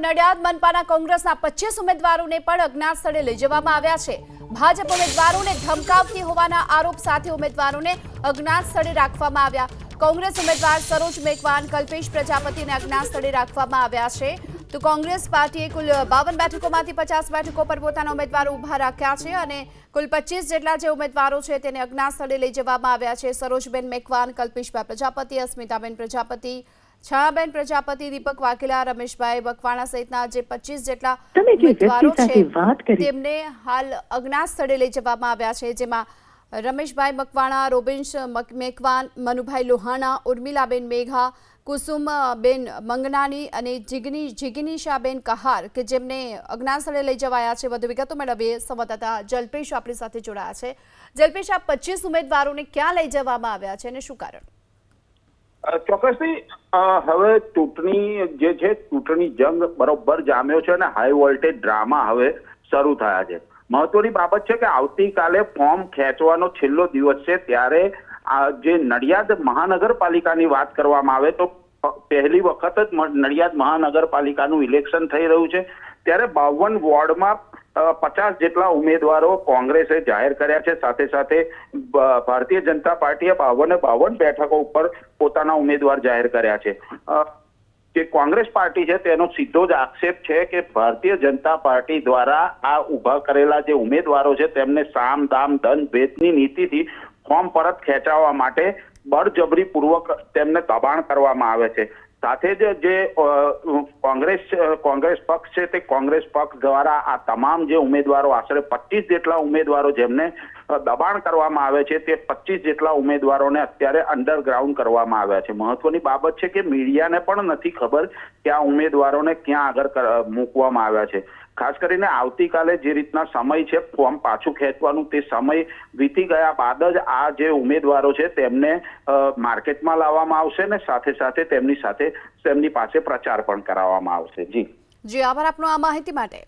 નડિયાદ મનપાના કોંગ્રેસના 25 ઉમેદવારોને પણ અજ્ઞાત સ્થળે લઈ જવામાં આવ્યા છે। ભાજપ ઉમેદવારોને ધમકાવતી હોવાના આરોપ સાથે ઉમેદવારોને અજ્ઞાત સ્થળે રાખવામાં આવ્યા। કોંગ્રેસ ઉમેદવાર સરોજ મેકવાન, કલ્પેશ પ્રજાપતિને અજ્ઞાત સ્થળે રાખવામાં આવ્યા છે। તો કોંગ્રેસ પાર્ટીએ કુલ 52 બેઠકોમાંથી 50 બેઠકો પર પોતાના ઉમેદવારો ઊભા રાખ્યા છે અને કુલ 25 જેટલા જે ઉમેદવારો છે તેને અજ્ઞાત સ્થળે લઈ જવામાં આવ્યા છે। સરોજબેન મેકવાન, કલ્પેશભાઈ પ્રજાપતિ, અસ્મિતાબેન પ્રજાપતિ, છાયાબેન પ્રજાપતિ, દીપક વાઘેલા, રમેશભાઈ બકવાણા સહિતના જે 25 જેટલા ઉમેદવારો છે તેમને હાલ અજ્ઞાત સ્થળે લઈ જવામાં આવ્યા છે, જેમાં રમેશભાઈ મકવાણા, રોબિન્સ મેકવાન, મનુભાઈ લોહાણા, ઉર્મિલાબેન મેઘા, કુસુમબેન મંગનાની અને જિગ્નીશાબેન કહાર કે જેમને અજ્ઞાત સ્થળે લઈ જવાયા છે। વધુ વિગતો મેળવીએ સંવાદદાતા જલ્પેશ આપણી સાથે જોડાયા છે। જલ્પેશ, આ 25 ઉમેદવારોને ક્યાં લઈ જવામાં આવ્યા છે અને શું કારણ? ચોક્કસથી હવે ચૂંટણી જે છે ચૂંટણી જંગ બરોબર જામ્યો છે અને હાઈ વોલ્ટેજ ડ્રામા હવે શરૂ થયા છે। મહત્વની બાબત છે કે આવતીકાલે ફોર્મ ખેંચવાનો છેલ્લો દિવસ છે, ત્યારે જે નડિયાદ મહાનગરપાલિકાની વાત કરવામાં આવે તો પહેલી વખત જ નડિયાદ મહાનગરપાલિકાનું ઇલેક્શન થઈ રહ્યું છે, ત્યારે 52 વોર્ડમાં 50 જેટલા ઉમેદવારો કોંગ્રેસે જાહેર કર્યા છે। સાથે સાથે ભારતીય જનતા પાર્ટીએ 52 બેઠકો ઉપર પોતાના ઉમેદવાર જાહેર કર્યા છે। જે કોંગ્રેસ પાર્ટી છે તેનો સીધો જ આક્ષેપ છે કે ભારતીય જનતા પાર્ટી દ્વારા આ ઉભા કરેલા જે ઉમેદવારો છે તેમને સામ દામ દંડ ભેદની નીતિથી ફોર્મ પરત ખેંચાવવા માટે બળજબરીપૂર્વક તેમને દબાણ કરવામાં આવે છે। સાથે જ જે કોંગ્રેસ પક્ષ છે તે કોંગ્રેસ પક્ષ દ્વારા આ તમામ જે ઉમેદવારો આશરે 25 જેટલા ઉમેદવારો જેમને દબાણ કરવામાં આવે છે તે 25 જેટલા ઉમેદવારોને અત્યારે અંડરગ્રાઉન્ડ કરવામાં આવ્યા છે। મહત્વની બાબત છે કે મીડિયાને પણ નથી ખબર કે આ ઉમેદવારોને ક્યાં આગળ મૂકવામાં આવ્યા છે। ખાસ કરીને આવતીકાલે જે રીતના સમય છે ફોર્મ પાછું ખેંચવાનું, તે સમય વીતી ગયા બાદ જ આ જે ઉમેદવારો છે તેમને માર્કેટમાં લાવવામાં આવશે ને સાથે સાથે તેમની પાસે પ્રચાર પણ કરાવવામાં આવશે। જી આભાર આપનો આ માહિતી માટે।